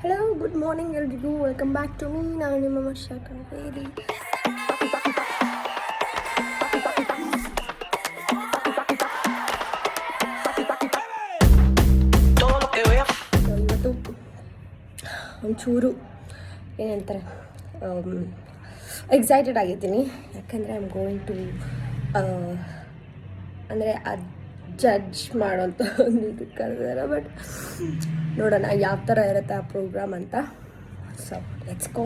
Hello, good morning ಎಲ್ರಿಗೂ. Welcome back to me. ನಾನು ನಿಮ್ಮ ವರ್ಷ ಕಾವೇರಿ. ಇವತ್ತು ಒಂಚೂರು ಏನಂತಾರೆ ಎಕ್ಸೈಟೆಡ್ ಆಗಿದ್ದೀನಿ. ಯಾಕಂದರೆ ಐ ಆಮ್ ಗೋಯಿಂಗ್ ಟು ಅಂದರೆ ಜಡ್ಜ್ ಮಾಡೋಂಥ ಒಂದು ಇದಕ್ಕೆ ಕರೆದಾರೆ. ಬಟ್ ನೋಡೋಣ ಯಾವ ಥರ ಇರುತ್ತೆ ಆ ಪ್ರೋಗ್ರಾಮ್ ಅಂತ. So let's go.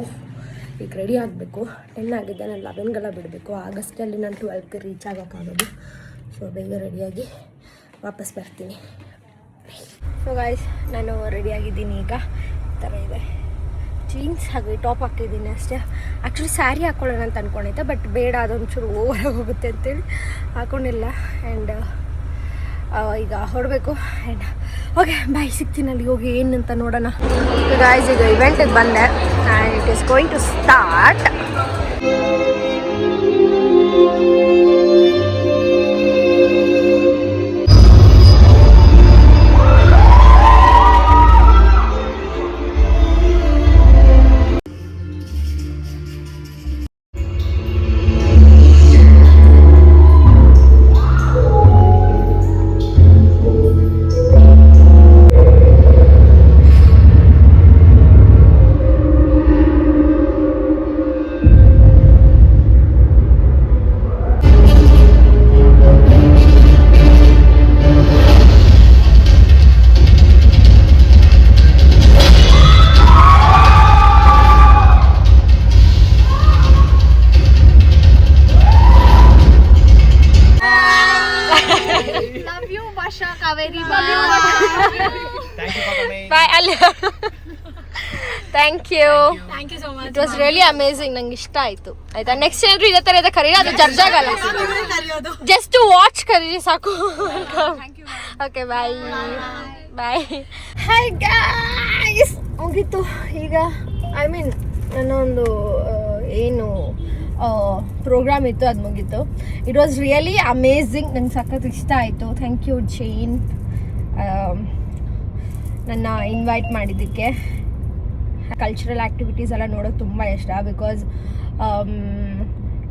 ಈಗ ರೆಡಿ ಆಗಬೇಕು. 10 ಆಗಿದೆ, ನಾನು 11ಗೆಲ್ಲ ಬಿಡಬೇಕು. ಆಗಸ್ಟಲ್ಲಿ ನಾನು 12ಗೆ ರೀಚ್ ಆಗೋಕ್ಕಾಗೋದು. ಸೊ ಬೇಗ ರೆಡಿಯಾಗಿ ವಾಪಸ್ ಬರ್ತೀನಿ. ಸೊ ಗಾಯ್ಸ್, ನಾನು ರೆಡಿಯಾಗಿದ್ದೀನಿ. ಈಗ ಈ ಥರ ಇದೆ, ಜೀನ್ಸ್ ಹಾಗೆ ಟಾಪ್ ಹಾಕಿದ್ದೀನಿ ಅಷ್ಟೇ. ಆ್ಯಕ್ಚುಲಿ ಸ್ಯಾರಿ ಹಾಕ್ಕೊಳ್ಳೋಣ ಅಂತ ಅಂದ್ಕೊಂಡಿದ್ದೆ, ಬಟ್ ಬೇಡ, ಅದೊಂಚೂರು ಓವರಾಗಿ ಹೋಗುತ್ತೆ ಅಂತೇಳಿ ಹಾಕ್ಕೊಂಡಿಲ್ಲ. ಆ್ಯಂಡ್ ಈಗ ಹೊರಡಬೇಕು. ಆ್ಯಂಡ್ ಓಕೆ ಬಾಯ್, ಸಿಗ್ತೀನಿ ಅಲ್ಲಿ ಹೋಗಿ ಏನಂತ ನೋಡೋಣ. ಗಾಯ್ಸ್, ಈಗ ಇವೆಂಟಿಗೆ ಬಂದೆ and it is going to start. Thank you so much. It was really amazing. ನಂಗೆ ಇಷ್ಟ ಆಯಿತು. ಆಯ್ತಾ, ನೆಕ್ಸ್ಟ್ ಏನಾದ್ರು ಇದೇ ಥರ ಇದೆ ಕರೀರಿ, ಅದು ಜಡ್ಜ್ ಆಗಲ್ಲ. ಜಸ್ಟ್ ವಾಚ್ ಕರೀರಿ ಸಾಕು. ಓಕೆ ಬಾಯ್ ಬಾಯ್. ಹಾಯ್ ಗಾಯ್ಸ್, ಮುಗೀತು ಈಗ. ಐ ಮೀನ್ ನನ್ನೊಂದು ಏನು ಪ್ರೋಗ್ರಾಮ್ ಇತ್ತು, ಅದು ಮುಗೀತು. It was really amazing. ನಂಗೆ ಸಖತ್ ಇಷ್ಟ ಆಯಿತು. ಥ್ಯಾಂಕ್ ಯು ಜೈನ್, ನನ್ನ ಇನ್ವೈಟ್ ಮಾಡಿದ್ದಕ್ಕೆ. ಕಲ್ಚರಲ್ ಆ್ಯಕ್ಟಿವಿಟೀಸ್ ಎಲ್ಲ ನೋಡೋಕೆ ತುಂಬ ಇಷ್ಟ. ಬಿಕಾಸ್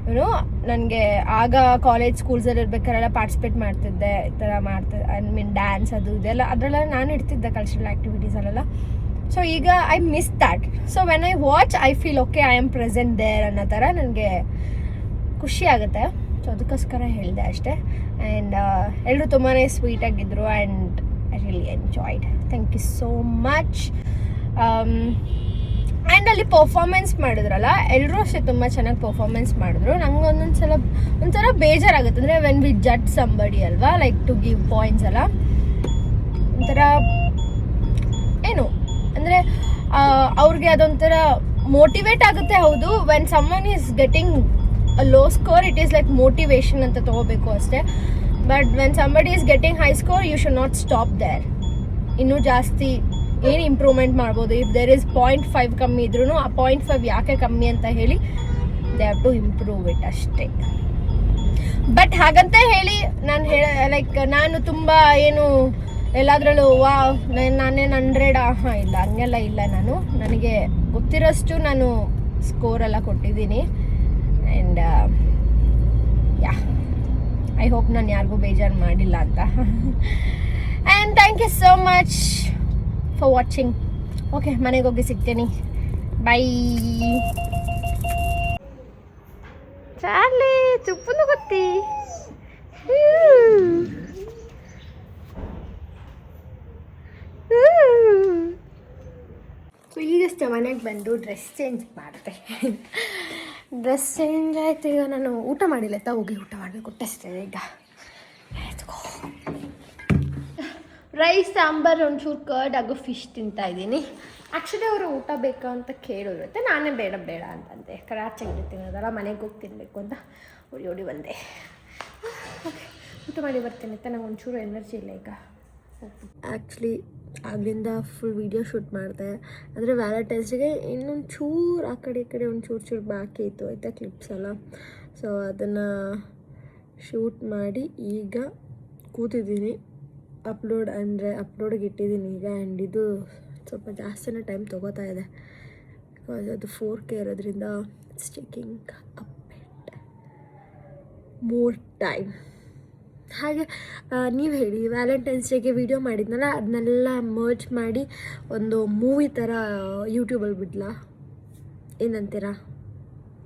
ಯುನೋ ನನಗೆ ಆಗ ಕಾಲೇಜ್ ಸ್ಕೂಲ್ಸಲ್ಲಿ ಇರ್ಬೇಕಾರೆಲ್ಲ ಪಾರ್ಟಿಸಿಪೇಟ್ ಮಾಡ್ತಿದ್ದೆ. ಈ ಥರ ಐ ಮೀನ್ ಡ್ಯಾನ್ಸ್ ಅದು ಇದೆಲ್ಲ, ಅದರಲ್ಲೆಲ್ಲ ನಾನು ಇರ್ತಿದ್ದೆ ಕಲ್ಚರಲ್ ಆ್ಯಕ್ಟಿವಿಟೀಸಲ್ಲೆಲ್ಲ. ಸೊ ಈಗ I miss that. So when I watch I feel okay, I am present there ಅನ್ನೋ ಥರ ನನಗೆ ಖುಷಿ ಆಗುತ್ತೆ. ಸೊ ಅದಕ್ಕೋಸ್ಕರ ಹೇಳಿದೆ ಅಷ್ಟೇ. ಆ್ಯಂಡ್ ಎಲ್ಲರೂ ತುಂಬಾ ಸ್ವೀಟಾಗಿದ್ದರು and I really enjoyed. Thank you so much. And ಅಲ್ಲಿ ಪರ್ಫಾರ್ಮೆನ್ಸ್ ಮಾಡಿದ್ರಲ್ಲ, ಎಲ್ಲರೂ ಅಷ್ಟೇ ತುಂಬ ಚೆನ್ನಾಗಿ ಪರ್ಫಾರ್ಮೆನ್ಸ್ ಮಾಡಿದ್ರು. ನಂಗೆ ಒಂಥರ ಬೇಜಾರಾಗುತ್ತೆ. ಅಂದರೆ ವೆನ್ ವಿ ಜಡ್ಜ್ ಸಂಬಡಿ ಅಲ್ವಾ, ಲೈಕ್ ಟು ಗಿವ್ ಪಾಯಿಂಟ್ಸ್ ಎಲ್ಲ ಒಂಥರ ಏನು ಅಂದರೆ ಅವ್ರಿಗೆ ಅದೊಂಥರ ಮೋಟಿವೇಟ್ ಆಗುತ್ತೆ. ಹೌದು, when someone is getting a low score, it is like motivation ಅಂತ ತೊಗೋಬೇಕು ಅಷ್ಟೇ. But when somebody is getting high score, you should not stop there. ಇನ್ನೂ ಜಾಸ್ತಿ ಏನು ಇಂಪ್ರೂವ್ಮೆಂಟ್ ಮಾಡ್ಬೋದು. ಇಫ್ ದೇರ್ ಇಸ್ 0.5 ಕಮ್ಮಿ ಇದ್ರೂ ಆ 0.5 ಯಾಕೆ ಕಮ್ಮಿ ಅಂತ ಹೇಳಿ they have to improve it ಅಷ್ಟೇ. ಬಟ್ ಹಾಗಂತ ಹೇಳಿ ನಾನು ತುಂಬ ಏನು ಎಲ್ಲಾದ್ರಲ್ಲೂ ನಾನೇನು 100 ಇಲ್ಲ, ಹಂಗೆಲ್ಲ ಇಲ್ಲ. ನನಗೆ ಗೊತ್ತಿರೋಷ್ಟು ನಾನು ಸ್ಕೋರೆಲ್ಲ ಕೊಟ್ಟಿದ್ದೀನಿ. ಆ್ಯಂಡ್ ಯಾ, ಐ ಹೋಪ್ ನಾನು ಯಾರಿಗೂ ಬೇಜಾರು ಮಾಡಿಲ್ಲ ಅಂತ. And thank you so much for watching. Okay, ಮನೆಗೆ ಹೋಗಿ ಸಿಗ್ತೀನಿ. ಬೈ. ಚಾರ್ಲಿ ಚುಪ್ಪನ್ನು ಗೊತ್ತಿ. ಸೊ ಈಗಷ್ಟೇ ಮನೆಗೆ ಬಂದು ಡ್ರೆಸ್ ಚೇಂಜ್ ಮಾಡಿದೆ. ಡ್ರೆಸ್ ಚೇಂಜ್ ಆಯ್ತು. ಈಗ ನಾನು ಊಟ ಮಾಡಿಲ್ಲ, ಹೋಗಿ ಊಟ ಮಾಡಬೇಕು ಅಷ್ಟೇ. ಈಗ ರೈಸ್, ಸಾಂಬಾರು, ಒಂಚೂರು ಕರ್ಡ್ ಹಾಗೂ ಫಿಶ್ ತಿಂತಾಯಿದ್ದೀನಿ. ಆ್ಯಕ್ಚುಲಿ ಅವರು ಊಟ ಬೇಕಾ ಅಂತ ಕೇಳಿರುತ್ತೆ, ನಾನೇ ಬೇಡ ಅಂತಂದೆ. ಕರಾಚಾಗಿ ತಿನ್ನೋದಲ್ಲ, ಮನೆಗೆ ಹೋಗಿ ತಿನ್ನಬೇಕು ಅಂತ ಓಡಿ ಬಂದೆ. ಓಕೆ, ಊಟ ಮಾಡಿ ಬರ್ತೀನಿ ಅಂತ. ನಂಗೆ ಒಂಚೂರು ಎನರ್ಜಿ ಇಲ್ಲ ಈಗ. ಆ್ಯಕ್ಚುಲಿ ಆಗಲಿಂದ ಫುಲ್ ವೀಡಿಯೋ ಶೂಟ್ ಮಾಡಿದೆ. ಅಂದರೆ ವ್ಯಾಲೆಂಟೈನ್ಸ್ಗೆ ಇನ್ನೊಂದು ಚೂರು ಆ ಕಡೆ ಈ ಕಡೆ ಒಂಚೂರು ಬಾಕಿ ಇತ್ತು ಆಯಿತಾ, ಕ್ಲಿಪ್ಸ್ ಎಲ್ಲ. ಸೊ ಅದನ್ನು ಶೂಟ್ ಮಾಡಿ ಈಗ ಕೂತಿದ್ದೀನಿ. ಅಪ್ಲೋಡ್ಗೆ ಇಟ್ಟಿದ್ದೀನಿ ಈಗ. ಆ್ಯಂಡ್ ಇದು ಸ್ವಲ್ಪ ಜಾಸ್ತಿನೇ ಟೈಮ್ ತೊಗೋತಾ ಇದೆ. ಬಿಕಾಸ್ ಅದು 4K ಇರೋದ್ರಿಂದ it's taking a bit more time. ಹಾಗೆ ನೀವು ಹೇಳಿ, ವ್ಯಾಲೆಂಟೈನ್ಸ್ ಡೇಗೆ ವಿಡಿಯೋ ಮಾಡಿದ್ನಲ್ಲ, ಅದನ್ನೆಲ್ಲ ಮರ್ಜ್ ಮಾಡಿ ಒಂದು ಮೂವಿ ಥರ ಯೂಟ್ಯೂಬಲ್ಲಿ ಬಿಡ್ಲಾ? ಏನಂತೀರಾ?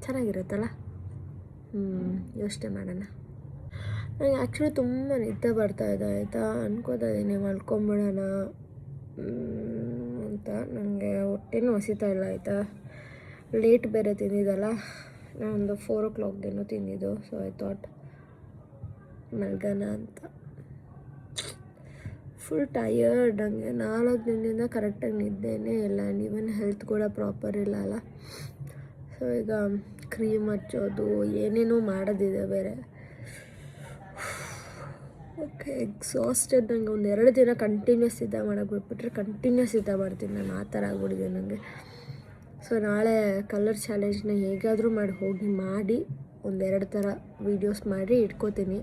ಚೆನ್ನಾಗಿರುತ್ತಲ್ಲ? ಯೋಚನೆ ಮಾಡೋಣ. ನನಗೆ ಆ್ಯಕ್ಚುಲಿ ತುಂಬ ನಿದ್ದೆ ಬರ್ತಾಯಿದೆ ಆಯಿತಾ. ಅನ್ಕೋತಾ ಇದ್ದೀನಿ ಮಲ್ಕೊಂಬಿಡೋಣ ಅಂತ. ನನಗೆ ಹೊಟ್ಟೆನೂ ಹಸಿತಾ ಇಲ್ಲ ಆಯಿತಾ. ಲೇಟ್ ಬೇರೆ ತಿಂದಿದ್ದಲ್ಲ, ನಾನೊಂದು 4 o'clockಗೇನೋ ತಿಂದಿದ್ದು. ಸೊ ಐ ಥಾಟ್ ಮಲ್ಗೋಣ ಅಂತ. Full tired. ನನಗೆ 4 ದಿನದಿಂದ ಕರೆಕ್ಟಾಗಿ ನಿದ್ದೇನೇ ಇಲ್ಲ. ಈವನ್ ಹೆಲ್ತ್ ಕೂಡ ಪ್ರಾಪರ್ ಇಲ್ಲ ಅಲ್ಲ. ಸೊ ಈಗ ಕ್ರೀಮ್ ಹಚ್ಚೋದು ಏನೇನೋ ಮಾಡೋದಿದೆ ಬೇರೆ. Okay, exhausted. ನನಗೆ ಒಂದು 2 ದಿನ ಕಂಟಿನ್ಯೂಸ್ ಸಿದ್ಧ ಮಾಡೋಕ್ಕೆ ಬಿಟ್ಬಿಟ್ರೆ ಕಂಟಿನ್ಯೂಸ್ ಸಿದ್ಧ ಮಾಡ್ತೀನಿ ನಾನು. ಆ ಥರ ಆಗ್ಬಿಟ್ಟಿದೆ ನನಗೆ. ಸೊ ನಾಳೆ ಕಲರ್ ಚಾಲೆಂಜ್ನ ಹೇಗಾದರೂ ಮಾಡಿ ಒಂದು 2 ಥರ ವೀಡಿಯೋಸ್ ಮಾಡಿ ಇಟ್ಕೋತೀನಿ.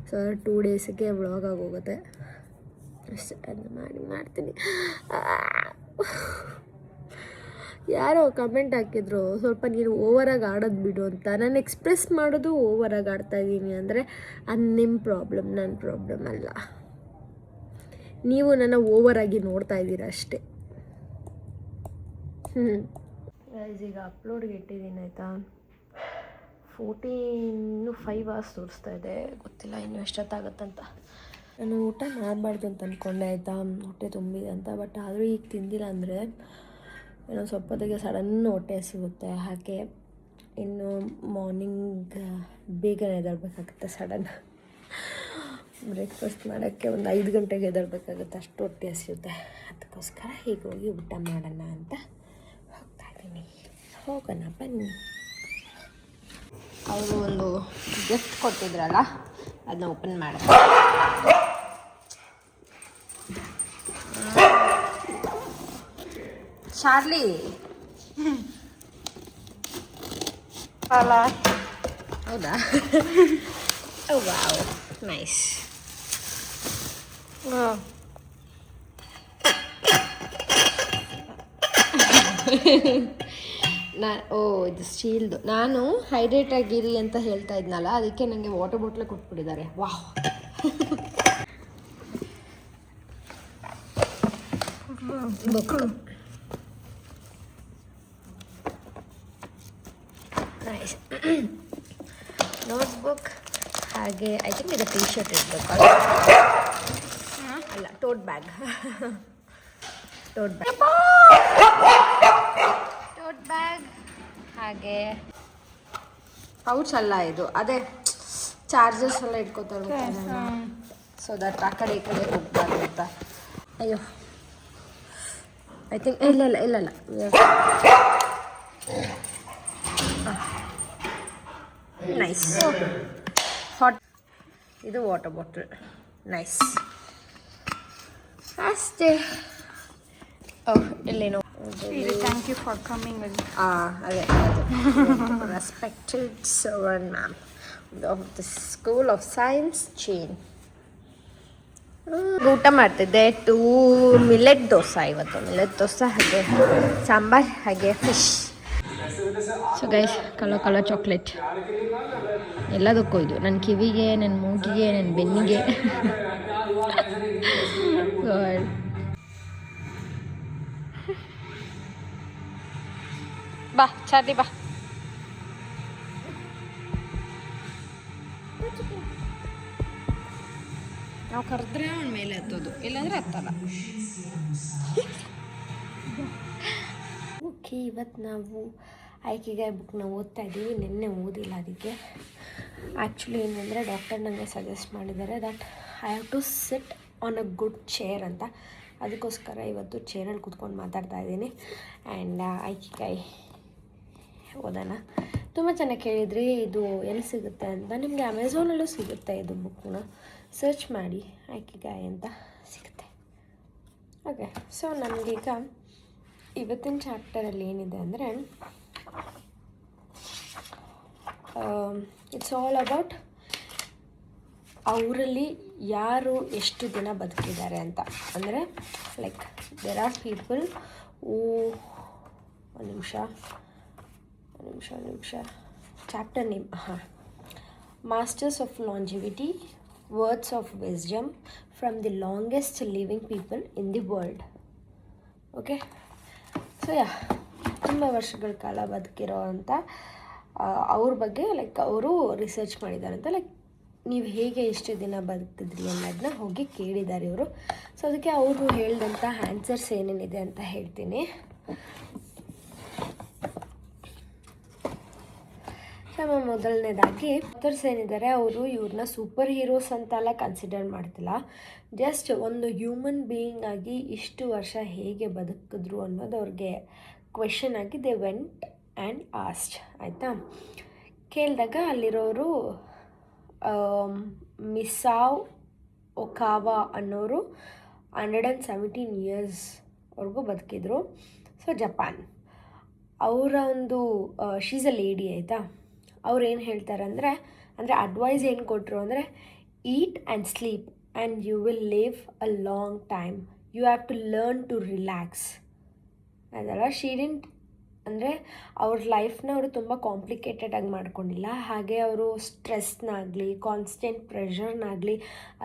ಸೊ 2 ಡೇಸಿಗೆ ವ್ಲಾಗ್ ಆಗೋಗುತ್ತೆ ಅಷ್ಟೇ. ಅದನ್ನ ಮಾಡ್ತೀನಿ. ಯಾರೋ ಕಮೆಂಟ್ ಹಾಕಿದ್ರು, ಸ್ವಲ್ಪ ನೀನು ಓವರಾಗಿ ಆಡೋದು ಬಿಡು ಅಂತ. ನಾನು ಎಕ್ಸ್ಪ್ರೆಸ್ ಮಾಡೋದು ಓವರಾಗಿ ಆಡ್ತಾಯಿದ್ದೀನಿ ಅಂದರೆ ಅದು ನಿಮ್ಮ ಪ್ರಾಬ್ಲಮ್, ನನ್ನ ಪ್ರಾಬ್ಲಮ್ ಅಲ್ಲ. ನೀವು ನನ್ನ ಓವರಾಗಿ ನೋಡ್ತಾ ಇದ್ದೀರ ಅಷ್ಟೇ. ಈಗ ಅಪ್ಲೋಡ್ಗೆ ಇಟ್ಟಿದ್ದೀನಿ ಆಯಿತಾ. 5 hours ತೋರಿಸ್ತಾ ಇದೆ. ಗೊತ್ತಿಲ್ಲ ಇನ್ನು ಎಷ್ಟೊತ್ತಾಗುತ್ತಂತ. ನಾನು ಊಟ ಮಾಡಬಾರ್ದು ಅಂತ ಅಂದ್ಕೊಂಡೆ ಆಯಿತಾ, ಹೊಟ್ಟೆ ತುಂಬಿದೆ ಅಂತ. ಬಟ್ ಆದರೂ ಈಗ ತಿಂದಿಲ್ಲ ಅಂದರೆ ಏನೋ ಸ್ವಲ್ಪ ಹೊತ್ತಿಗೆ ಸಡನ್ ಹೊಟ್ಟೆ ಸಿಗುತ್ತೆ. ಹಾಗೆ ಇನ್ನು ಮಾರ್ನಿಂಗ್ ಬೇಗನೆ ಎದ್ದೇಳಬೇಕಾಗುತ್ತೆ. ಸಡನ್ ಬ್ರೇಕ್ಫಾಸ್ಟ್ ಮಾಡೋಕ್ಕೆ ಒಂದು 5 ಗಂಟೆಗೆ ಎದ್ದೇಳಬೇಕಾಗುತ್ತೆ, ಅಷ್ಟು ಹೊಟ್ಟೆ ಹಸಿಯುತ್ತೆ. ಅದಕ್ಕೋಸ್ಕರ ಹೀಗೆ ಹೋಗಿ ಊಟ ಮಾಡೋಣ ಅಂತ ಹೋಗ್ತಾ ಇದ್ದೀನಿ. ಹೋಗೋಣ ಬನ್ನಿ. ಅವರು ಒಂದು ಗಿಫ್ಟ್ ಕೊಟ್ಟಿದ್ರಲ್ಲ, ಅದನ್ನ ಓಪನ್ ಮಾಡೋಣ. ಚಾರ್ಲಿ ಅಲ್ಲ, ಹೌದಾ? Wow, nice. ಇದು ಸ್ಟೀಲ್ದು. ನಾನು ಹೈಡ್ರೇಟ್ ಆಗಿರಿ ಅಂತ ಹೇಳ್ತಾ ಇದ್ನಲ್ಲ, ಅದಕ್ಕೆ ನನಗೆ ವಾಟರ್ ಬಾಟ್ಲ್ ಕೊಟ್ಬಿಟ್ಟಿದ್ದಾರೆ. Wow, book nice. ನೋಟ್ಬುಕ್. ಹಾಗೆ ಐ ಥಿಂಕ್ ಇದು ಟೀ ಶರ್ಟ್ ಇರಬೇಕು ಅಲ್ಲ, ಟೋಟ್ ಬ್ಯಾಗ್. Tote bag. ಹಾಗೆ ಪೌಚ್ ಅಲ್ಲ ಇದು, ಅದೇ ಚಾರ್ಜರ್ಸ್ ಎಲ್ಲ ಇಟ್ಕೋತಾರೆ. ಸೊ ದಟ್ ಆ ಕಡೆ ಈ ಕಡೆ ಹೋಗ್ಬಾರ್ದು ಅಂತ. ಅಯ್ಯೋ, ಐ ಥಿಂಕ್ ಇಲ್ಲ ನೈಸ್. ಹಾಟ್. ಇದು ವಾಟರ್ ಬಾಟಲ್. ನೈಸ್ ಅಷ್ಟೇ. ಇಲ್ಲೇನೋ ಥ್ಯಾಂಕ್ ಯು ಫಾರ್ ಕಮಿಂಗ್. ಅದೇ respected Sarvan ma'am of the school of science ಚೇನ್. ಊಟ ಮಾಡ್ತಿದ್ದೆ. 2 ಮಿಲೆಟ್ ದೋಸೆ ಇವತ್ತು. ಮಿಲೆಟ್ ದೋಸೆ ಹಾಗೆ ಸಾಂಬಾರ್ ಹಾಗೆ fish. So guys, colour chocolate ಎಲ್ಲದಕ್ಕೂ ಇದು. ನನ್ನ ಕಿವಿಗೆ, ನನ್ನ ಮೂಗಿಗೆ, ನನ್ನ ಬೆನ್ನಿಗೆ. ಬಾ ಚಾರ್ಲಿ ಬಾ. ನಾವು ಕರೆದ್ರೆ ಅವನ ಮೇಲೆ ಹತ್ತೋದು, ಇಲ್ಲಾಂದರೆ ಹತ್ತಲ್ಲ. ಓಕೆ, ಇವತ್ತು ನಾವು ಐಕಿಗಾಯ್ ಬುಕ್ನ ಓದ್ತಾ ಇದ್ದೀವಿ. ನಿನ್ನೆ ಓದಿಲ್ಲ. ಅದಕ್ಕೆ ಆ್ಯಕ್ಚುಲಿ ಏನಂದರೆ ಡಾಕ್ಟರ್ ನನಗೆ ಸಜೆಸ್ಟ್ ಮಾಡಿದ್ದಾರೆ that I have to sit on a good chair ಅಂತ. ಅದಕ್ಕೋಸ್ಕರ ಇವತ್ತು ಚೇರಲ್ಲಿ ಕೂತ್ಕೊಂಡು ಮಾತಾಡ್ತಾ ಇದ್ದೀನಿ. ಆ್ಯಂಡ್ ಐಕಿಗಾಯ್ ಓದೋಣ. ತುಂಬ ಚೆನ್ನಾಗಿ ಕೇಳಿದ್ರಿ. ಇದು ಎಲ್ಲಿ ಸಿಗುತ್ತೆ ಅಂತ. ನಿಮಗೆ ಅಮೆಝಾನಲ್ಲೂ ಸಿಗುತ್ತೆ ಇದು ಬುಕ್ನ. ಸರ್ಚ್ ಮಾಡಿ ಐಕಿಗಾಯ್ ಅಂತ ಸಿಗುತ್ತೆ. ಓಕೆ, ಸೊ ನನಗೀಗ ಇವತ್ತಿನ ಚಾಪ್ಟರಲ್ಲಿ ಏನಿದೆ ಅಂದರೆ ಇಟ್ಸ್ ಆಲ್ ಅಬೌಟ್ ಅವರಲ್ಲಿ ಯಾರು ಎಷ್ಟು ದಿನ ಬದುಕಿದ್ದಾರೆ ಅಂತ. ಅಂದರೆ ಲೈಕ್ ದೇರ್ ಆರ್ ಪೀಪಲ್ ಒಂದು ನಿಮಿಷ chapter name masters of longevity, words of wisdom from the longest living people in the world. Okay, so ತುಂಬ ವರ್ಷಗಳ ಕಾಲ ಬದುಕಿರೋ ಅಂಥ ಅವ್ರ ಬಗ್ಗೆ ಲೈಕ್ ಅವರು ರಿಸರ್ಚ್ ಮಾಡಿದ್ದಾರೆ ಅಂತ. ಲೈಕ್ ನೀವು ಹೇಗೆ ಇಷ್ಟು ದಿನ ಬದುಕಿದ್ರಿ ಅನ್ನೋದನ್ನ ಹೋಗಿ ಕೇಳಿದ್ದಾರೆ ಇವರು. ಸೊ ಅದಕ್ಕೆ ಅವರು ಹೇಳಿದಂಥ ಆನ್ಸರ್ಸ್ ಏನೇನಿದೆ ಅಂತ ಹೇಳ್ತೀನಿ. ನಮ್ಮ ಮೊದಲನೇದಾಗಿ ಆಥರ್ಸ್ ಏನಿದ್ದಾರೆ, ಅವರು ಇವ್ರನ್ನ ಸೂಪರ್ ಹೀರೋಸ್ ಅಂತೆಲ್ಲ ಕನ್ಸಿಡರ್ ಮಾಡ್ತಿಲ್ಲ. ಜಸ್ಟ್ ಒಂದು ಹ್ಯೂಮನ್ ಬೀಯಿಂಗ್ ಆಗಿ ಇಷ್ಟು ವರ್ಷ ಹೇಗೆ ಬದುಕಿದ್ರು ಅನ್ನೋದು ಅವ್ರಿಗೆ ಕ್ವೆಶನ್ ಆಗಿ ದೇ ವೆಂಟ್ ಆ್ಯಂಡ್ ಆಸ್ಟ್. ಆಯಿತಾ, ಕೇಳಿದಾಗ ಅಲ್ಲಿರೋರು ಮಿಸಾವ್ ಒಕಾವಾ ಅನ್ನೋರು 117 ಇಯರ್ಸ್ವರೆಗೂ ಬದುಕಿದ್ರು. ಸೊ ಜಪಾನ್ ಅವರ ಒಂದು ಶೀಸ್ ಅ ಲೇಡಿ. ಆಯಿತಾ, ಅವ್ರು ಏನು ಹೇಳ್ತಾರೆ ಅಂದರೆ ಅಡ್ವೈಸ್ ಏನು ಕೊಟ್ಟರು ಅಂದರೆ eat and sleep and you will live a long time. You have to learn to relax. ಅದಲ್ಲ, ಶೀಡಿಂಟ್ ಅಂದರೆ ಅವ್ರ ಲೈಫ್ನ ಅವರು ತುಂಬ ಕಾಂಪ್ಲಿಕೇಟೆಡಾಗಿ ಮಾಡ್ಕೊಂಡಿಲ್ಲ. ಹಾಗೆ ಅವರು ಸ್ಟ್ರೆಸ್ನಾಗಲಿ ಕಾನ್ಸ್ಟೆಂಟ್ ಪ್ರೆಷರ್ನಾಗಲಿ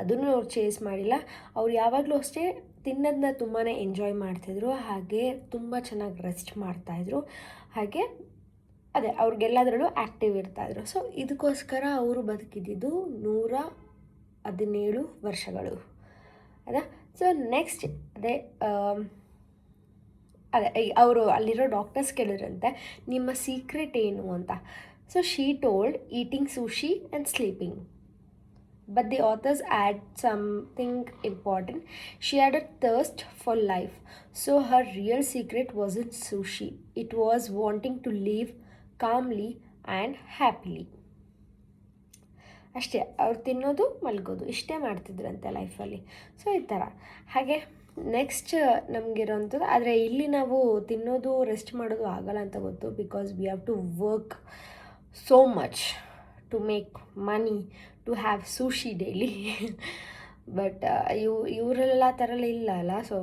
ಅದನ್ನು ಅವ್ರು ಚೇಸ್ ಮಾಡಿಲ್ಲ. ಅವ್ರು ಯಾವಾಗಲೂ ಅಷ್ಟೇ ತಿನ್ನೋದನ್ನ ತುಂಬಾ ಎಂಜಾಯ್ ಮಾಡ್ತಿದ್ರು. ಹಾಗೆ ತುಂಬ ಚೆನ್ನಾಗಿ ರೆಸ್ಟ್ ಮಾಡ್ತಾಯಿದ್ರು. ಹಾಗೆ ಅದೇ ಅವ್ರಿಗೆಲ್ಲದರಲ್ಲೂ ಆ್ಯಕ್ಟಿವ್ ಇರ್ತಾಯಿದ್ರು. ಸೊ ಇದಕ್ಕೋಸ್ಕರ ಅವರು ಬದುಕಿದ್ದು 117 ವರ್ಷಗಳು. ಅದ ಸೊ ನೆಕ್ಸ್ಟ್ ಅದೇ ಅವರು ಅಲ್ಲಿರೋ ಡಾಕ್ಟರ್ಸ್ ಕೇಳಿದ್ರಂತೆ ನಿಮ್ಮ ಸೀಕ್ರೆಟ್ ಏನು ಅಂತ. So she told eating sushi and sleeping. But the authors add something important. She had a thirst for life. So her real secret was in sushi. It was wanting to live calmly and happily. ಅಷ್ಟೇ, ಅವ್ರು ತಿನ್ನೋದು ಮಲ್ಗೋದು ಇಷ್ಟೇ ಮಾಡ್ತಿದ್ರಂತೆ ಲೈಫಲ್ಲಿ. So ಈ ಥರ. ಹಾಗೆ next ನಮಗಿರೋಂಥದ್ದು, ಆದರೆ ಇಲ್ಲಿ ನಾವು ತಿನ್ನೋದು ರೆಸ್ಟ್ ಮಾಡೋದು ಆಗಲ್ಲ ಅಂತ ಗೊತ್ತು. Because we have to work so much to make money to have sushi daily. But ಇವರೆಲ್ಲ ಥರ ಇಲ್ಲ ಅಲ್ಲ. ಸೊ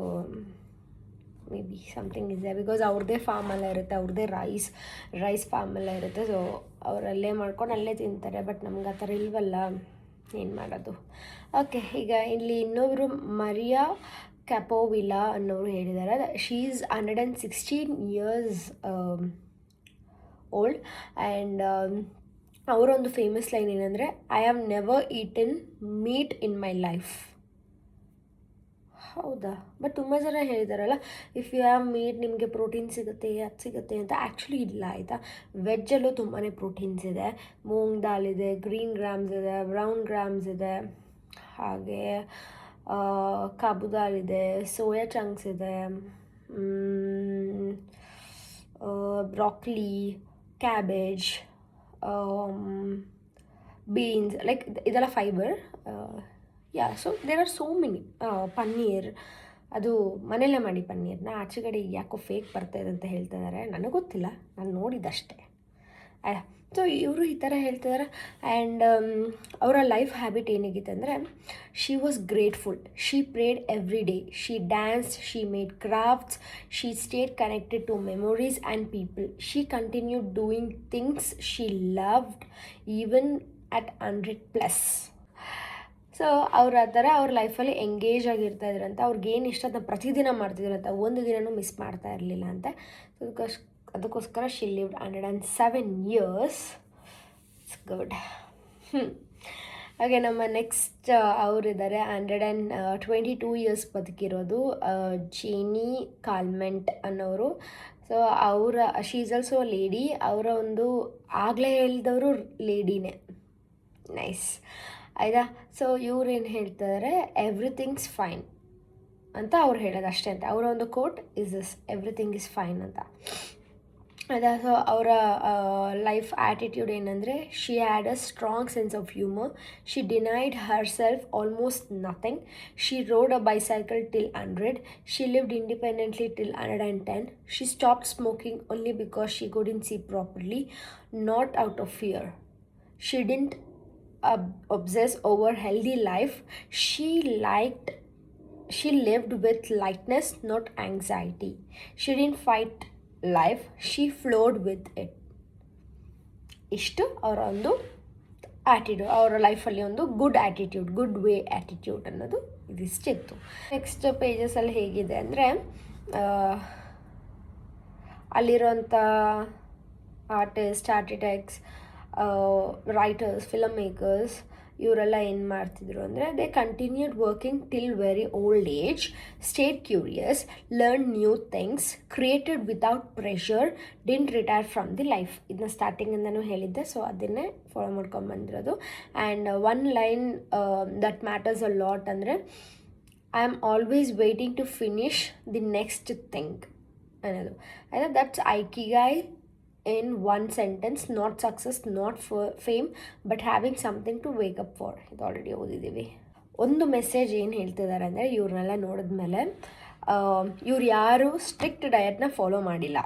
ಮೇ ಬಿ ಸಮಥಿಂಗ್ ಇದೆ. ಬಿಕಾಸ್ ಅವ್ರದ್ದೇ ಫಾರ್ಮೆಲ್ಲ ಇರುತ್ತೆ, ಅವ್ರದ್ದೇ ರೈಸ್ ಫಾರ್ಮೆಲ್ಲ ಇರುತ್ತೆ. ಸೊ ಅವರಲ್ಲೇ ಮಾಡ್ಕೊಂಡು ಅಲ್ಲೇ ತಿಂತಾರೆ. ಬಟ್ ನಮ್ಗೆ ಆ ಥರ ಇಲ್ವಲ್ಲ, ಏನು ಮಾಡೋದು. ಓಕೆ, ಈಗ ಇಲ್ಲಿ ಇನ್ನೊಬ್ಬರು ಮರಿಯಾ ಕ್ಯಾಪೋವಿಲಾ ಅನ್ನೋರು ಹೇಳಿದ್ದಾರೆ. She is 116 years old. And ಅವರೊಂದು ಫೇಮಸ್ ಲೈನ್ ಏನಂದರೆ I have never eaten meet in my life. ಹೌದಾ, ಬಟ್ ತುಂಬ ಜನ ಹೇಳಿದಾರಲ್ಲ ಇಫ್ ಯು ಹ್ಯಾವ್ ಮೀಟ್ ನಿಮಗೆ ಪ್ರೋಟೀನ್ ಸಿಗುತ್ತೆ, ಅದು ಸಿಗುತ್ತೆ ಅಂತ. ಆ್ಯಕ್ಚುಲಿ ಇಲ್ಲ. ಆಯಿತಾ, ವೆಜ್ಜಲ್ಲೂ ತುಂಬಾ ಪ್ರೋಟೀನ್ಸ್ ಇದೆ. ಮೂಂಗ್ ದಾಲ್ ಇದೆ, ಗ್ರೀನ್ ಗ್ರಾಮ್ಸ್ ಇದೆ, ಬ್ರೌನ್ ಗ್ರಾಮ್ಸ್ ಇದೆ, ಹಾಗೆ ಕಾಬು ದಾಲ್ ಇದೆ, ಸೋಯಾ ಚಂಕ್ಸ್ ಇದೆ, ಬ್ರಾಕ್ಲಿ, ಕ್ಯಾಬೇಜ್, ಬೀನ್ಸ್, ಲೈಕ್ ಇದೆಲ್ಲ fibre. So there are so many. Paneer, ಅದು ಮನೆಯಲ್ಲೇ ಮಾಡಿ ಪನ್ನೀರ್ನ. ಆಚೆಗಡೆ ಯಾಕೋ ಫೇಕ್ ಬರ್ತಾಯಿದೆ ಅಂತ ಹೇಳ್ತಾ ಇದ್ದಾರೆ. ನನಗೆ ಗೊತ್ತಿಲ್ಲ, ನಾನು ನೋಡಿದ್ದಷ್ಟೇ. ಸೊ ಇವರು ಈ ಥರ ಹೇಳ್ತಿದ್ದಾರೆ. ಆ್ಯಂಡ್ ಅವರ ಲೈಫ್ ಹ್ಯಾಬಿಟ್ ಏನಾಗಿತ್ತು ಅಂದರೆ she was grateful. She prayed every day. She danced, she made crafts, she stayed connected to memories and people. She continued doing things she loved even at 100+. So ಅವ್ರು ಆ ಥರ ಅವ್ರ ಲೈಫಲ್ಲಿ engage ಆಗಿರ್ತಾ ಇದ್ರಂತ. ಅವ್ರಿಗೇನು ಇಷ್ಟ ಅದನ್ನ ಪ್ರತಿದಿನ ಮಾಡ್ತಿದ್ರಂತ, ಒಂದು ದಿನವೂ ಮಿಸ್ ಮಾಡ್ತಾ ಇರಲಿಲ್ಲ ಅಂತ. ಅದಕ್ಕೋಸ್ಕರ she lived 107 years. It's good. ಹಾಗೆ ನಮ್ಮ ನೆಕ್ಸ್ಟ್ ಅವರಿದ್ದಾರೆ 122 ಇಯರ್ಸ್ ಬದುಕಿರೋದು, ಜೇನಿ ಕಾಲ್ಮೆಂಟ್ ಅನ್ನೋರು. So she is also lady. ಅವರ ಒಂದು ಆಗಲೇ ಹೇಳಿದವರು ಲೇಡಿನೇ. ನೈಸ್. ಆಯಿತಾ. ಸೊ ಇವ್ರೇನು ಹೇಳ್ತಾರೆ, ಎವ್ರಿಥಿಂಗ್ಸ್ ಫೈನ್ ಅಂತ ಅವ್ರು ಹೇಳೋದು ಅಷ್ಟೇ ಅಂತ. ಅವರ ಒಂದು quote is this, everything is fine ಅಂತ. ಆಯಿತಾ. ಸೊ ಅವರ ಲೈಫ್ ಆ್ಯಟಿಟ್ಯೂಡ್ ಏನಂದರೆ she had a strong sense of humour. She denied herself almost nothing. She rode a bicycle till 100. She lived independently till 110. She stopped smoking only because she couldn't see properly, not out of fear. She didn't obsess over healthy life. She lived with lightness, not anxiety. She didn't fight life, she flowed with it. ಇಷ್ಟು ಅವರ ಒಂದು attitude, ಅವರ ಲೈಫಲ್ಲಿ ಒಂದು good attitude, good way attitude ಅನ್ನೋದು ಇದಿಷ್ಟಿತ್ತು. Next ಪೇಜಸಲ್ಲಿ ಹೇಗಿದೆ ಅಂದರೆ ಅಲ್ಲಿರೋಂಥ ಆರ್ಟಿಟೆಕ್ಟ್ಸ್, ರೈಟರ್ಸ್, ಫಿಲಮ್ ಮೇಕರ್ಸ್ ಇವರೆಲ್ಲ ಏನು ಮಾಡ್ತಿದ್ರು ಅಂದರೆ they continued working till very old age, stayed curious, learn new things, created without pressure, didn't retire from the life. ಇದನ್ನ ಸ್ಟಾರ್ಟಿಂಗಿಂದನೂ ಹೇಳಿದ್ದೆ, ಸೊ ಅದನ್ನೇ ಫಾಲೋ ಮಾಡ್ಕೊಂಡು ಬಂದಿರೋದು. And one line that matters a lot ಅಂದರೆ I am always waiting to finish the next thing ಅನ್ನೋದು. ಆಯಿತಾ, that's ಐಕಿಗಾಯ್ in one sentence, not success, not fame, but having something to wake up for. ಇದು already ಓದಿದ್ದೀವಿ. ಒಂದು message ಏನು ಹೇಳ್ತಿದ್ದಾರೆ ಅಂದರೆ ಇವ್ರನ್ನೆಲ್ಲ ನೋಡಿದ್ಮೇಲೆ ಇವ್ರು ಯಾರು ಸ್ಟ್ರಿಕ್ಟ್ ಡಯಟ್ನ ಫಾಲೋ ಮಾಡಿಲ್ಲ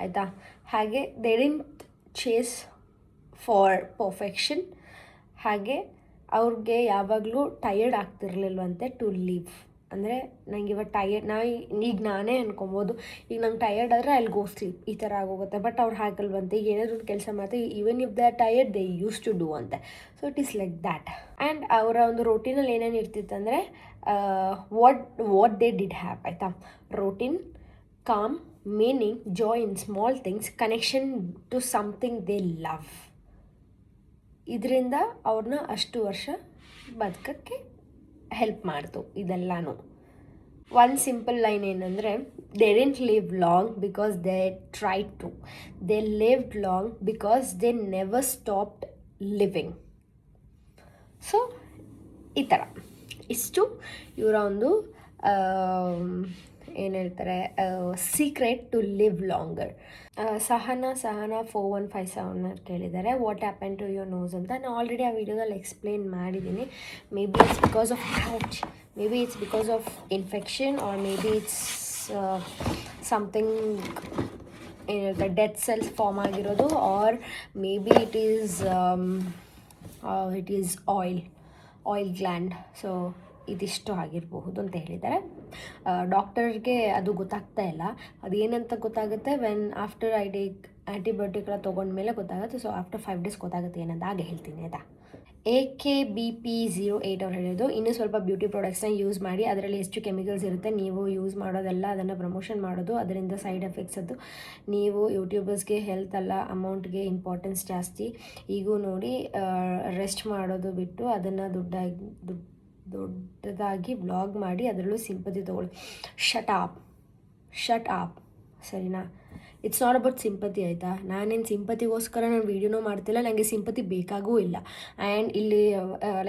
ಆಯಿತಾ, ಹಾಗೆ they didn't chase for perfection, ಹಾಗೆ ಅವ್ರಿಗೆ ಯಾವಾಗಲೂ ಟಯರ್ಡ್ ಆಗ್ತಿರ್ಲಿಲ್ವಂತೆ ಟು ಲೀವ್. ಅಂದರೆ ನಂಗೆ ಇವಾಗ ಟಯರ್ಡ್, ಈಗ ನಾನೇ ಅನ್ಕೊಬೋದು ಈಗ ನಂಗೆ ಟಯರ್ಡ್ ಆದರೆ ಅಲ್ಲಿ ಗೋ ಸ್ಲೀಪ್ ಈ ಥರ ಆಗೋಗುತ್ತೆ. ಬಟ್ ಅವ್ರು ಹಾಕಲ್ವಂತೆ, ಈಗ ಏನಾದರೂ ಕೆಲಸ ಮಾಡ್ತಾರೆ even if they are tired they use to do ಅಂತೆ. So it is like that. And ಅವರ ಒಂದು ರೋಟೀನಲ್ಲಿ ಏನೇನು ಇರ್ತಿತ್ತಂದರೆ ವಾಟ್ ದೇ ಡಿಡ್ ಹ್ಯಾವ್ ಆಯಿತಾ, routine, calm, meaning, joy in small things, connection to something they love. ಇದರಿಂದ ಅವ್ರನ್ನ ಅಷ್ಟು ವರ್ಷ ಬದುಕಕ್ಕೆ ಹೆಲ್ಪ್ ಮಾಡ್ತು ಇದೆಲ್ಲನೂ. ಒನ್ ಸಿಂಪಲ್ ಲೈನ್ ಏನಂದರೆ they didn't live long because they tried to, they lived long because they never stopped living. So ಈ ಥರ ಇಷ್ಟು ಇವರ ಒಂದು ಏನು ಹೇಳ್ತಾರೆ secret to live longer. Sahana 4157 ಕೇಳಿದ್ದಾರೆ what happen to your nose ಅಂತ. ನಾನು ಆಲ್ರೆಡಿ ಆ ವಿಡಿಯೋದಲ್ಲಿ ಎಕ್ಸ್ಪ್ಲೇನ್ ಮಾಡಿದ್ದೀನಿ. Maybe it's because of hatch, maybe it's because of infection, or maybe it's something ಏನು ಹೇಳ್ತಾರೆ ಡೆಡ್ ಸೆಲ್ಸ್ ಫಾರ್ಮ್ ಆಗಿರೋದು, or maybe it is oil gland. So ಇದಿಷ್ಟು ಆಗಿರಬಹುದು ಅಂತ ಹೇಳಿದ್ದಾರೆ. ಡಾಕ್ಟರ್ಗೆ ಅದು ಗೊತ್ತಾಗ್ತಾ ಇಲ್ಲ, ಅದೇನಂತ ಗೊತ್ತಾಗುತ್ತೆ when after I take antibiotic ಎಲ್ಲ ತೊಗೊಂಡ್ಮೇಲೆ ಗೊತ್ತಾಗುತ್ತೆ. ಸೊ ಆಫ್ಟರ್ 5 days ಗೊತ್ತಾಗುತ್ತೆ ಏನಂತ ಹಾಗೆ ಹೇಳ್ತೀನಿ ಆಯಿತಾ. AKBP08 ಅವ್ರು ಹೇಳಿದ್ದು ಇನ್ನೂ ಸ್ವಲ್ಪ ಬ್ಯೂಟಿ ಪ್ರಾಡಕ್ಟ್ಸ್ನ ಯೂಸ್ ಮಾಡಿ, ಅದರಲ್ಲಿ ಎಷ್ಟು ಕೆಮಿಕಲ್ಸ್ ಇರುತ್ತೆ, ನೀವು ಯೂಸ್ ಮಾಡೋದೆಲ್ಲ ಅದನ್ನು ಪ್ರಮೋಷನ್ ಮಾಡೋದು, ಅದರಿಂದ ಸೈಡ್ ಎಫೆಕ್ಟ್ಸ್ ಅದು. ನೀವು ಯೂಟ್ಯೂಬರ್ಸ್ಗೆ ಹೆಲ್ತ್ ಅಲ್ಲ ಅಮೌಂಟ್ಗೆ ಇಂಪಾರ್ಟೆನ್ಸ್ ಜಾಸ್ತಿ. ಈಗೂ ನೋಡಿ ರೆಸ್ಟ್ ಮಾಡೋದು ಬಿಟ್ಟು ಅದನ್ನು ದೊಡ್ಡದಾಗಿ ವ್ಲಾಗ್ ಮಾಡಿ ಅದರಲ್ಲೂ ಸಿಂಪತಿ ತೊಗೊಳ್ಳಿ. ಶಟ್ ಆಪ್ ಸರಿನಾ. ಇಟ್ಸ್ ನಾಟ್ ಅಬೌಟ್ ಸಿಂಪತಿ ಆಯಿತಾ. ನಾನೇನು ಸಿಂಪತಿಗೋಸ್ಕರ ನಾನು ವೀಡಿಯೋನೂ ಮಾಡ್ತಿಲ್ಲ, ನನಗೆ ಸಿಂಪತಿ ಬೇಕಾಗೂ ಇಲ್ಲ. ಆ್ಯಂಡ್ ಇಲ್ಲಿ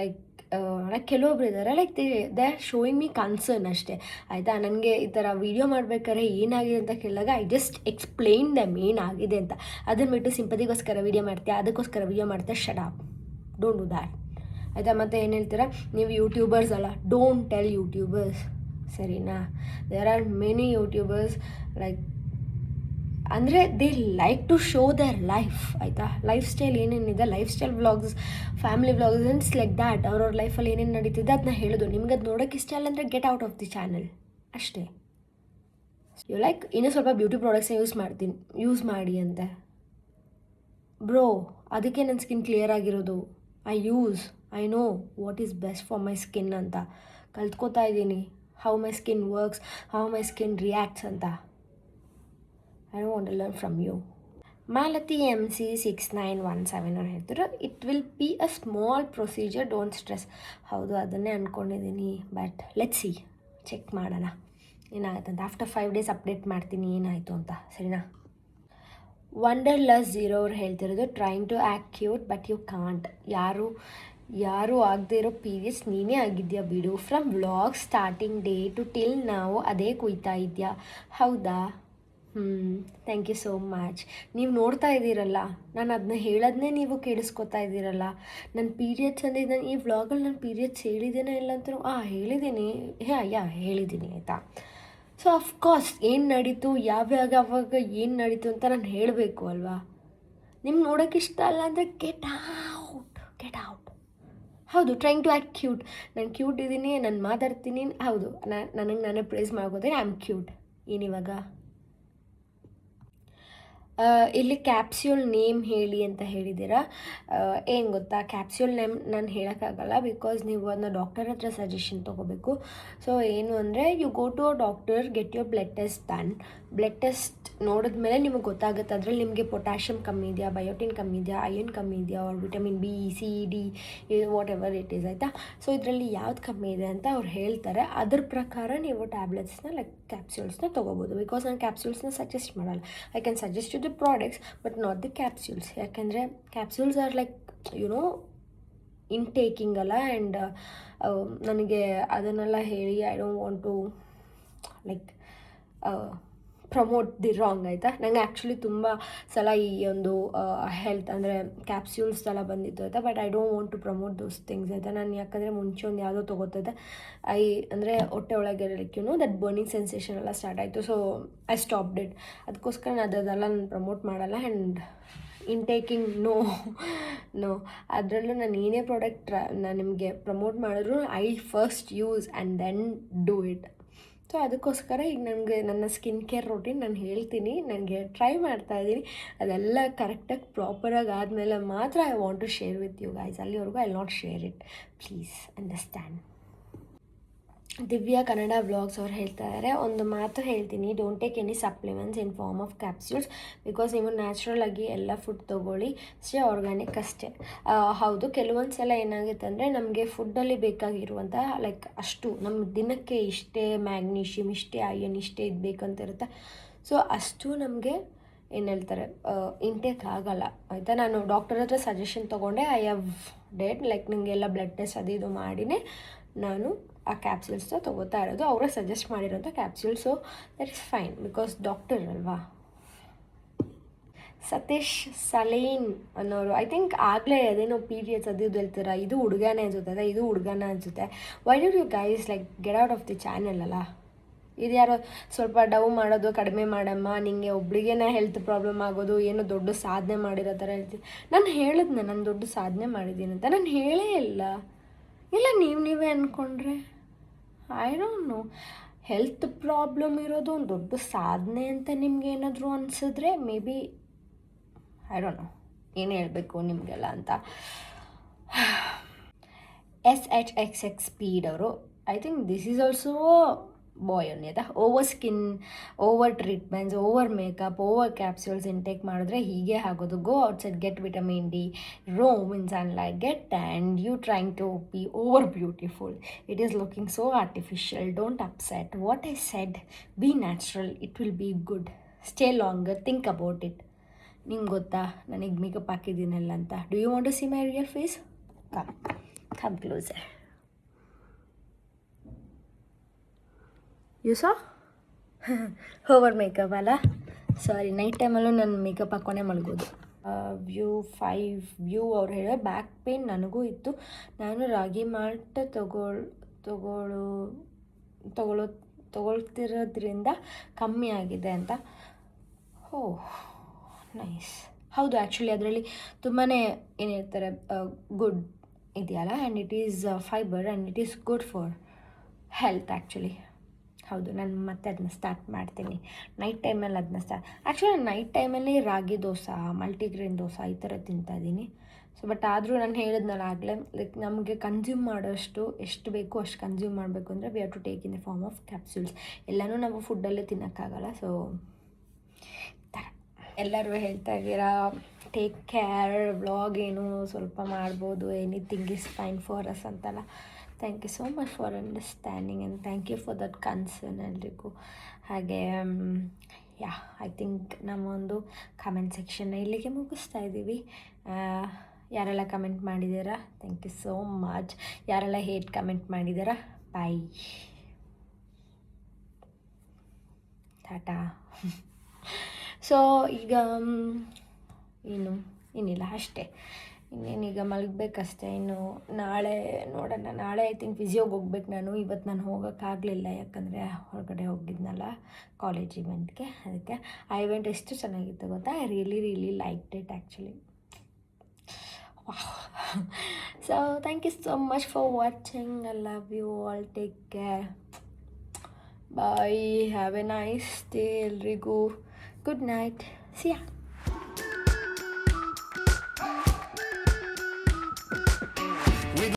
ಲೈಕ್ ಕೆಲವೊಬ್ರು ಇದ್ದಾರೆ like they are showing me concern ಅಷ್ಟೇ ಆಯಿತಾ. ನನಗೆ ಈ ಥರ ವೀಡಿಯೋ ಮಾಡ್ಬೇಕಾದ್ರೆ ಏನಾಗಿದೆ ಅಂತ ಕೇಳಿದಾಗ ಐ ಜಸ್ಟ್ ಎಕ್ಸ್ಪ್ಲೈನ್ ದಮ್ ಏನಾಗಿದೆ ಅಂತ. ಅದನ್ನು ಬಿಟ್ಟು ಸಿಂಪತಿಗೋಸ್ಕರ ವೀಡಿಯೋ ಮಾಡ್ತೀಯಾ, ಅದಕ್ಕೋಸ್ಕರ ವೀಡಿಯೋ ಮಾಡ್ತೀಯಾ, shut up, don't do that ಆಯಿತಾ. ಮತ್ತು ಏನು ಹೇಳ್ತೀರಾ ನೀವು ಯೂಟ್ಯೂಬರ್ಸ್ ಅಲ್ಲ, ಡೋಂಟ್ ಟೆಲ್ ಯೂಟ್ಯೂಬರ್ಸ್ ಸರಿನಾ. There are many YouTubers like ಅಂದರೆ they like to show their life ಆಯಿತಾ. ಲೈಫ್ ಸ್ಟೈಲ್ ಏನೇನಿದೆ, lifestyle vlogs, family vlogs it's like that. ಅವ್ರವ್ರ ಲೈಫಲ್ಲಿ ಏನೇನು ನಡೀತಿದೆ ಅದನ್ನ ಹೇಳೋದು. ನಿಮ್ಗೆ ಅದು ನೋಡೋಕ್ಕೆ ಇಷ್ಟ ಇಲ್ಲ ಅಂದರೆ get out of the channel ಅಷ್ಟೇ. ಯು ಲೈಕ್ ಇನ್ನೂ ಸ್ವಲ್ಪ ಬ್ಯೂಟಿ ಪ್ರಾಡಕ್ಟ್ಸ್ನ ಯೂಸ್ ಮಾಡಿ ಅಂತೆ. ಬ್ರೋ ಅದಕ್ಕೆ ನನ್ನ ಸ್ಕಿನ್ ಕ್ಲಿಯರ್ ಆಗಿರೋದು. I know what is best for my skin ಅಂತ ಕಲ್ತ್ಕೋತಾ ಇದ್ದೀನಿ. How my skin works, how my skin reacts ಅಂತ. I don't want to learn from you. Malathi MC6917 ಅವ್ರು ಹೇಳ್ತಾರೆ it will be a small procedure, don't stress. ಹೌದು ಅದನ್ನೇ ಅಂದ್ಕೊಂಡಿದ್ದೀನಿ, but let's see, check ಮಾಡೋಣ ಏನಾಗುತ್ತೆ ಅಂತ. ಆಫ್ಟರ್ 5 days ಅಪ್ಡೇಟ್ ಮಾಡ್ತೀನಿ ಏನಾಯಿತು ಅಂತ ಸರಿನಾ. Wanderlust0 ಅವ್ರು ಹೇಳ್ತಿರೋದು trying to act cute but you can't. ಯಾರು ಆಗದೆ ಇರೋ ಪೀರಿಯಡ್ಸ್ ನೀನೇ ಆಗಿದ್ಯಾ ಬಿಡು. From vlog starting day two till ನಾವು ಅದೇ ಕುಯ್ತಾ ಇದೆಯಾ. ಹೌದಾ? Thank you so much. ನೀವು ನೋಡ್ತಾ ಇದ್ದೀರಲ್ಲ, ನಾನು ಅದನ್ನ ಹೇಳೋದನ್ನೇ ನೀವು ಕೇಳಿಸ್ಕೊತಾ ಇದ್ದೀರಲ್ಲ. ನನ್ನ ಪೀರಿಯಡ್ಸ್ ಅಂದಿದ್ದು ನಾನು ಈ ವ್ಲಾಗಲ್ಲಿ ನನ್ನ ಪೀರಿಯಡ್ಸ್ ಹೇಳಿದ್ದೇನೆ ಇಲ್ಲ ಅಂತ ಹೇಳಿದ್ದೀನಿ. ಹೇಳಿದ್ದೀನಿ ಆಯಿತಾ. ಸೊ ಅಫ್ಕೋರ್ಸ್ ಏನು ನಡೀತು, ಯಾವಾಗ ಏನು ನಡೀತು ಅಂತ ನಾನು ಹೇಳಬೇಕು ಅಲ್ವಾ. ನಿಮ್ಗೆ ನೋಡೋಕ್ಕೆ ಇಷ್ಟ ಅಲ್ಲ ಅಂದರೆ ಗೆಟ್ ಔಟ್ ಹೌದು, ಟ್ರೈಂಗ್ ಟು ಆ್ಯಕ್ಟ್ ಕ್ಯೂಟ್. ನಾನು ಕ್ಯೂಟ್ ಇದ್ದೀನಿ, ನಾನು ಮಾತಾಡ್ತೀನಿ. ಹೌದು, ನನಗೆ ನಾನೇ ಪ್ರೇಸ್ ಮಾಡ್ಕೋತೀನಿ, ಐ ಆಮ್ ಕ್ಯೂಟ್. ಏನಿವಾಗ ಇಲ್ಲಿ ಕ್ಯಾಪ್ಸ್ಯೂಲ್ ನೇಮ್ ಹೇಳಿ ಅಂತ ಹೇಳಿದ್ದೀರಾ. ಏನು ಗೊತ್ತಾ, ಕ್ಯಾಪ್ಸ್ಯೂಲ್ ನೇಮ್ ನಾನು ಹೇಳೋಕ್ಕಾಗಲ್ಲ, ಬಿಕಾಸ್ ನೀವು ಅದನ್ನ ಡಾಕ್ಟರ್ ಹತ್ರ ಸಜೆಷನ್ ತೊಗೋಬೇಕು. ಸೊ ಏನು ಅಂದರೆ, you go to a doctor, get your blood test done. Blood test ನೋಡಿದ್ಮೇಲೆ ನಿಮಗೆ ಗೊತ್ತಾಗುತ್ತೆ ಅದರಲ್ಲಿ ನಿಮಗೆ ಪೊಟ್ಯಾಷಿಯಮ್ ಕಮ್ಮಿ ಇದೆಯಾ, ಬಯೋಟಿನ್ ಕಮ್ಮಿ ಇದೆಯಾ, ಐರನ್ ಕಮ್ಮಿ ಇದೆಯಾ, ಅವ್ರ vitamin B, C, D, what ever it is, ಆಯಿತಾ. ಸೊ ಇದರಲ್ಲಿ ಯಾವ್ದು ಕಮ್ಮಿ ಇದೆ ಅಂತ ಅವ್ರು ಹೇಳ್ತಾರೆ. ಅದ್ರ ಪ್ರಕಾರ ನೀವು ಟ್ಯಾಬ್ಲೆಟ್ಸ್ನ ಲೈಕ್ ಕ್ಯಾಪ್ಸ್ಯೂಲ್ಸ್ನ ತೊಗೋಬೋದು. ಬಿಕಾಸ್ ನಾನು ಕ್ಯಾಪ್ಸ್ಯೂಲ್ಸ್ನ ಸಜೆಸ್ಟ್ ಮಾಡಲ್ಲ. I can suggest you the products but not the capsules. ಯಾಕೆಂದರೆ capsules are like you know intaking ಅಲ್ಲ. ಆ್ಯಂಡ್ ನನಗೆ ಅದನ್ನೆಲ್ಲ ಹೇಳಿ I don't want to like promote the wrong, ಆಯಿತಾ. ನನಗೆ ಆ್ಯಕ್ಚುಲಿ ತುಂಬ ಸಲ ಈ ಒಂದು ಹೆಲ್ತ್ ಅಂದರೆ ಕ್ಯಾಪ್ಸ್ಯೂಲ್ಸ್ ಎಲ್ಲ ಬಂದಿತ್ತು, ಆಯಿತಾ. But I don't want to promote those things, ಆಯಿತಾ. ನಾನು ಯಾಕಂದರೆ ಮುಂಚೆ ಒಂದು ಯಾವುದೋ ತೊಗೋತಿದ್ದೆ, ಅಂದರೆ ಹೊಟ್ಟೆ ಒಳಗೆ ಲೈಕ್ ದಟ್ ಬರ್ನಿಂಗ್ ಸೆನ್ಸೇಷನ್ ಎಲ್ಲ ಸ್ಟಾರ್ಟ್ ಆಯಿತು. So I stopped it. ಅದಕ್ಕೋಸ್ಕರ ನಾನು ಅದೆಲ್ಲ ನಾನು ಪ್ರಮೋಟ್ ಮಾಡಲ್ಲ. ಆ್ಯಂಡ್ ಇನ್ಟೇಕಿಂಗ್ ನೋ ಅದರಲ್ಲೂ ನಾನು ಏನೇ ಪ್ರಾಡಕ್ಟ್ ನಾನು ನಿಮಗೆ ಪ್ರಮೋಟ್ ಮಾಡಿದ್ರು I first use and then do it. So ಅದಕ್ಕೋಸ್ಕರ ಈಗ ನನಗೆ ನನ್ನ ಸ್ಕಿನ್ ಕೇರ್ ರೊಟೀನ್ ನಾನು ಹೇಳ್ತೀನಿ, ನನಗೆ ಟ್ರೈ ಮಾಡ್ತಾಯಿದ್ದೀನಿ. ಅದೆಲ್ಲ ಕರೆಕ್ಟಾಗಿ ಪ್ರಾಪರಾಗಿ ಆದಮೇಲೆ ಮಾತ್ರ I want to share with you guys. ಅಲ್ಲಿವರೆಗೂ I not share it, please understand. Divya Kannada vlogs ಅವ್ರು ಹೇಳ್ತಾ ಇದ್ದಾರೆ, ಒಂದು ಮಾತು ಹೇಳ್ತೀನಿ, don't take any supplements in form of capsules. Because ನೀವು ನ್ಯಾಚುರಲ್ ಆಗಿ ಎಲ್ಲ ಫುಡ್ ತೊಗೊಳ್ಳಿ, ಅಷ್ಟೇ ಆರ್ಗ್ಯಾನಿಕ್ ಅಷ್ಟೇ. ಹೌದು, ಕೆಲವೊಂದು ಸಲ ಏನಾಗುತ್ತೆ ಅಂದರೆ ನಮಗೆ ಫುಡ್ಡಲ್ಲಿ ಬೇಕಾಗಿರುವಂಥ ಲೈಕ್ ಅಷ್ಟು ನಮ್ಮ ದಿನಕ್ಕೆ ಇಷ್ಟೇ ಮ್ಯಾಗ್ನೀಷಿಯಮ್, ಇಷ್ಟೇ ಐರನ್, ಇಷ್ಟೇ ಇದು ಬೇಕಂತ ಇರುತ್ತೆ. ಸೊ ಅಷ್ಟು ನಮಗೆ ಏನು ಹೇಳ್ತಾರೆ ಇಂಟೇಕ್ ಆಗಲ್ಲ, ಆಯಿತಾ. ನಾನು ಡಾಕ್ಟರ್ ಹತ್ರ ಸಜೆಷನ್ ತೊಗೊಂಡೆ, ಐ ಹ್ಯಾವ್ ಡೇಟ್ ಲೈಕ್ ನಿಮಗೆಲ್ಲ ಬ್ಲಡ್ ಟೆಸ್ಟ್ ಅದು ಇದು ಮಾಡಿನೇ ನಾನು ಆ ಕ್ಯಾಪ್ಸ್ಯೂಲ್ಸ್ನ ತೊಗೋತಾ ಇರೋದು. ಅವರೇ ಸಜೆಸ್ಟ್ ಮಾಡಿರೋಂಥ capsule. So that is fine because doctor ಅಲ್ವಾ. ಸತೀಶ್ ಸಲೀನ್ ಅನ್ನೋರು ಐ ಥಿಂಕ್ ಆಗಲೇ ಅದೇನೋ ಪೀರಿಯಡ್ಸ್ ಅದು ಇದು ಹೇಳ್ತಾರೆ. ಇದು ಹುಡುಗನೇ ಅನ್ಸುತ್ತೆ, ಇದು ಹುಡುಗನ ಅನಿಸುತ್ತೆ. Why do you guys like get out of the channel ಅಲ್ಲ. ಇದು ಯಾರೋ ಸ್ವಲ್ಪ ಡವ್ ಮಾಡೋದು, ಕಡಿಮೆ ಮಾಡಮ್ಮ, ನಿಮಗೆ ಒಬ್ಳಿಗೇನ ಹೆಲ್ತ್ ಪ್ರಾಬ್ಲಮ್ ಆಗೋದು, ಏನೋ ದೊಡ್ಡ ಸಾಧನೆ ಮಾಡಿರೋ ಥರ ಹೇಳ್ತೀನಿ. ನಾನು ಹೇಳಿದ್ನೆ ನಾನು ದೊಡ್ಡ ಸಾಧನೆ ಮಾಡಿದ್ದೀನಿ ಅಂತ, ನಾನು ಹೇಳೇ ಇಲ್ಲ ನೀವೇ ಅಂದ್ಕೊಂಡ್ರೆ. I don't know, health problem ಇರೋದು ಒಂದು ದೊಡ್ಡ ಸಾಧನೆ ಅಂತ ನಿಮ್ಗೆ ಏನಾದರೂ ಅನಿಸಿದ್ರೆ may be I don't know ಏನು ಹೇಳಬೇಕು ನಿಮಗೆಲ್ಲ ಅಂತ. SHXX ಸ್ಪೀಡ್ ಅವರು I think this is also ಬಾಯ್ ಅನ್ನಿದೆ. Over skin, over treatments, over makeup, over capsules intake ಮಾಡಿದ್ರೆ ಹೀಗೆ ಆಗೋದು. Go outside, get vitamin D, roam in sunlight, get tanned. You trying to be over beautiful, it is looking so artificial. Don't upset what I said, be natural, it will be good. Stay longer, think about it. ನಿಮ್ಗೆ ಗೊತ್ತಾ ನನಗೆ makeup ಹಾಕಿದ್ದೀನಲ್ಲ ಅಂತ. Do you want to see my real face? Come closer. You saw? Over makeup ಅಲ್ಲ, ಸಾರಿ. Night ಟೈಮಲ್ಲೂ ನಾನು makeup ಹಾಕ್ಕೊಂಡೇ ಮಲಗೋದು. View ಅವ್ರು ಹೇಳೋ back pain ನನಗೂ ಇತ್ತು. ನಾನು ರಾಗಿ ಮಾಲ್ಟ್ ತಗೊಳ್ತಿರೋದ್ರಿಂದ ಕಮ್ಮಿ ಆಗಿದೆ ಅಂತ. ನೈಸ್. ಹೌದು, ಆ್ಯಕ್ಚುಲಿ ಅದರಲ್ಲಿ ತುಂಬಾ ಏನು ಹೇಳ್ತಾರೆ ಗುಡ್ ಇದೆಯಲ್ಲ, and it is fibre and it is good for health actually. ಹೌದು, ನಾನು ಮತ್ತೆ ಅದನ್ನ ಸ್ಟಾರ್ಟ್ ಮಾಡ್ತೀನಿ ನೈಟ್ ಟೈಮಲ್ಲಿ. ಆ್ಯಕ್ಚುಲಿ ನಾನು ನೈಟ್ ಟೈಮಲ್ಲಿ ರಾಗಿ ದೋಸೆ, ಮಲ್ಟಿಗ್ರೇನ್ ದೋಸೆ ಈ ಥರ ತಿಂತಾಯಿದ್ದೀನಿ. ಸೊ ಬಟ್ ಆದರೂ ನಾನು ಹೇಳಿದ್ನಲ್ಲ ಆಗಲೇ, ಲೈಕ್ ನಮಗೆ ಕನ್ಸ್ಯೂಮ್ ಮಾಡೋಷ್ಟು ಎಷ್ಟು ಬೇಕು ಅಷ್ಟು ಕನ್ಸ್ಯೂಮ್ ಮಾಡಬೇಕು ಅಂದರೆ we have to take in the form of capsules. ಎಲ್ಲನೂ ನಾವು ಫುಡ್ಡಲ್ಲೇ ತಿನ್ನೋಕ್ಕಾಗಲ್ಲ. ಸೊ ಥರ ಎಲ್ಲರೂ ಹೇಳ್ತಾ ಇದ್ದೀರಾ ಟೇಕ್ ಕೇರ್, ವ್ಲಾಗ್ ಏನು ಸ್ವಲ್ಪ ಮಾಡ್ಬೋದು, anything is fine for us ಅಂತಲ್ಲ. Thank you so much for understanding and thank you for that concern ಎಲ್ರಿಗೂ. ಹಾಗೆ ಐ ಥಿಂಕ್ ನಮ್ಮ ಒಂದು ಕಮೆಂಟ್ ಸೆಕ್ಷನ್ನ ಇಲ್ಲಿಗೆ ಮುಗಿಸ್ತಾ ಇದ್ದೀವಿ. ಯಾರೆಲ್ಲ ಕಮೆಂಟ್ ಮಾಡಿದ್ದೀರಾ ಥ್ಯಾಂಕ್ ಯು ಸೋ ಮಚ್. ಯಾರೆಲ್ಲ ಹೇಟ್ ಕಮೆಂಟ್ ಮಾಡಿದ್ದೀರಾ ಬಾಯ್, ಟಾಟಾ. ಸೊ ಈಗ ಏನಿಲ್ಲ ಅಷ್ಟೇ, ಇನ್ನೇನೀಗ ಮಲಗಬೇಕಷ್ಟೇ. ಇನ್ನು ನಾಳೆ ನೋಡೋಣ. ನಾಳೆ ಐ ಥಿಂಕ್ ಫಿಸಿಯೋಗೆ ಹೋಗ್ಬೇಕು ನಾನು. ಇವತ್ತು ನಾನು ಹೋಗೋಕ್ಕಾಗಲಿಲ್ಲ ಯಾಕಂದರೆ ಹೊರಗಡೆ ಹೋಗಿದ್ನಲ್ಲ ಕಾಲೇಜ್ ಇವೆಂಟ್ಗೆ. ಅದಕ್ಕೆ ಆ ಇವೆಂಟ್ ಎಷ್ಟು ಚೆನ್ನಾಗಿತ್ತು ಗೊತ್ತಾ. I really liked it actually. So thank you so much for watching. I love you all. Take care. Bye. Have a nice day ಎಲ್ರಿಗೂ. Good night. ಸಿ ಯಾ.